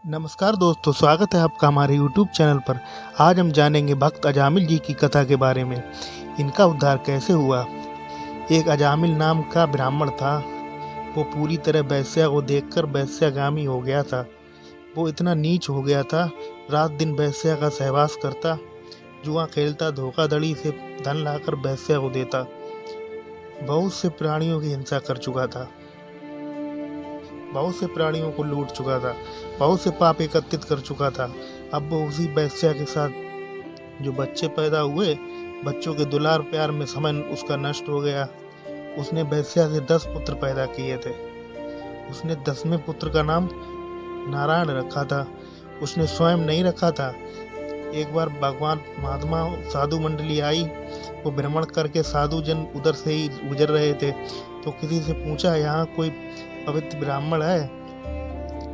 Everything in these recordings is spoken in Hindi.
नमस्कार दोस्तों, स्वागत है आपका हमारे YouTube चैनल पर। आज हम जानेंगे भक्त अजामिल जी की कथा के बारे में। इनका उद्धार कैसे हुआ। एक अजामिल नाम का ब्राह्मण था। वो पूरी तरह वेश्या को देखकर वेश्यागामी हो गया था। वो इतना नीच हो गया था, रात दिन वेश्या का सहवास करता, जुआ खेलता, धोखाधड़ी से धन लाकर वेश्या को देता। बहुत से प्राणियों की हिंसा कर चुका था, बहुत से प्राणियों को लूट चुका था, बहुत से पाप एकत्रित कर चुका था। अब वो उसी वेश्या के साथ जो बच्चे पैदा हुए, बच्चों के दुलार प्यार में समय उसका नष्ट हो गया। उसने वेश्या से 10 पुत्र पैदा किए थे। उसने 10वें पुत्र का नाम नारायण रखा था। उसने स्वयं नहीं रखा था। एक बार भगवान महात्मा साधु मंडली आई। वो भ्रमण करके साधु जन उधर से ही गुजर रहे थे, तो किसी से पूछा, यहाँ कोई पवित्र ब्राह्मण है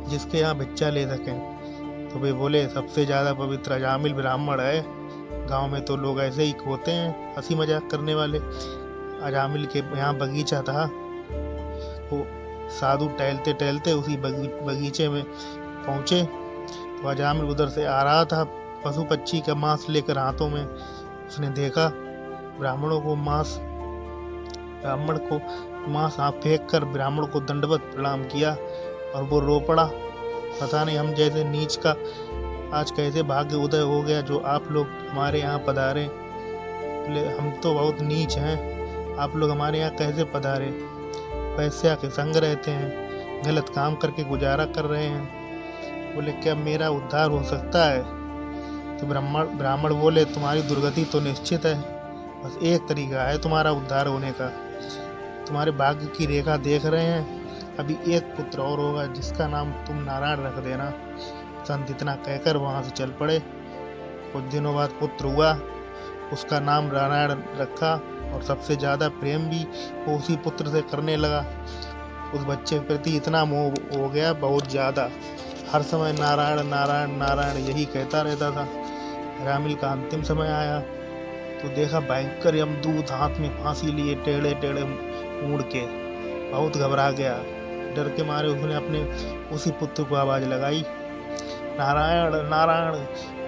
जिसके यहाँ भिक्षा ले सकें। तो वे बोले, सबसे ज़्यादा पवित्र अजामिल ब्राह्मण है। गांव में तो लोग ऐसे ही होते हैं, हंसी मजाक करने वाले। अजामिल के यहाँ बगीचा था। वो साधु टहलते टहलते उसी बगीचे में पहुँचे। तो अजामिल उधर से आ रहा था, पशु पक्षी का मांस लेकर हाथों में। उसने देखा ब्राह्मण को मांस फेंक कर ब्राह्मण को दंडवत प्रणाम किया और वो रो पड़ा। पता नहीं हम जैसे नीच का आज कैसे भाग्य उदय हो गया जो आप लोग हमारे यहाँ पधारे। बोले, हम तो बहुत नीच हैं, आप लोग हमारे यहाँ कैसे पधारे। पैसा के संग रहते हैं, गलत काम करके गुजारा कर रहे हैं। बोले, क्या मेरा उद्धार हो सकता है। तो ब्राह्मण बोले, तुम्हारी दुर्गति तो निश्चित है, बस एक तरीका है तुम्हारा उद्धार होने का। तुम्हारे भाग्य की रेखा देख रहे हैं, अभी एक पुत्र और होगा जिसका नाम तुम नारायण रख देना। संत इतना कहकर वहाँ से चल पड़े। कुछ दिनों बाद पुत्र हुआ, उसका नाम नारायण रखा और सबसे ज़्यादा प्रेम भी वो उसी पुत्र से करने लगा। उस बच्चे के प्रति इतना मोह हो गया, बहुत ज़्यादा। हर समय नारायण नारायण नारायण यही कहता रहता था। अजामिल का अंतिम समय आया तो देखा भयंकर यमदूत हाथ में फांसी लिए टेढ़े टेढ़े मुड़ के। बहुत घबरा गया। डर के मारे उसने अपने उसी पुत्र को आवाज़ लगाई, नारायण नारायण।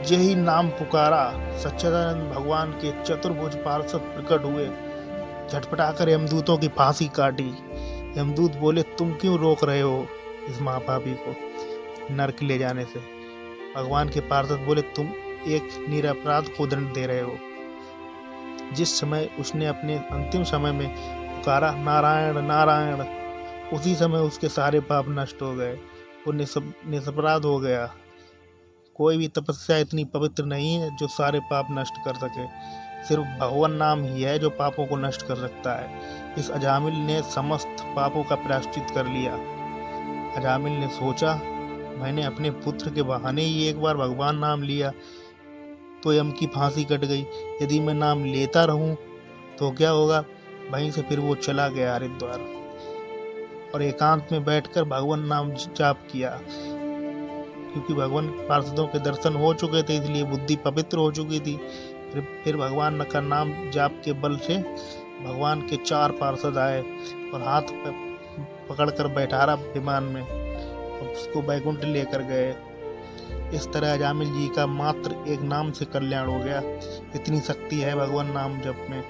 यही नाम पुकारा, सच्चिदानंद भगवान के चतुर्भुज पार्षद प्रकट हुए। झटपटाकर यमदूतों की फांसी काटी। यमदूत बोले, तुम क्यों रोक रहे हो इस महापापी को नरक ले जाने से। भगवान के पार्षद बोले, तुम एक निरपराध को दंड दे रहे हो। जिस समय उसने अपने अंतिम समय में पुकारा नारायण नारायण, उसी समय उसके सारे पाप नष्ट हो गए। वो निरपराध हो गया। कोई भी तपस्या इतनी पवित्र नहीं है जो सारे पाप नष्ट कर सके। सिर्फ भगवान नाम ही है जो पापों को नष्ट कर सकता है। इस अजामिल ने समस्त पापों का प्रायश्चित कर लिया। अजामिल ने सोचा, मैंने अपने पुत्र के बहाने ही एक बार भगवान नाम लिया तो यम की फांसी कट गई। यदि मैं नाम लेता रहूं तो क्या होगा। वहीं से फिर वो चला गया हरिद्वार और एकांत में बैठकर भगवान नाम जाप किया। क्योंकि भगवान पार्षदों के दर्शन हो चुके थे, इसलिए बुद्धि पवित्र हो चुकी थी। फिर भगवान का नाम जाप के बल से भगवान के 4 पार्षद आए और हाथ पकड़कर बैठारा विमान में और उसको बैकुंठ लेकर गए। इस तरह अजामिल जी का मात्र एक नाम से कल्याण हो गया। इतनी शक्ति है भगवान नाम जप में।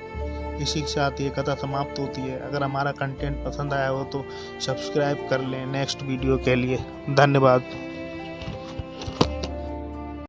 इसी के साथ ये कथा समाप्त होती है। अगर हमारा कंटेंट पसंद आया हो तो सब्सक्राइब कर लें नेक्स्ट वीडियो के लिए। धन्यवाद।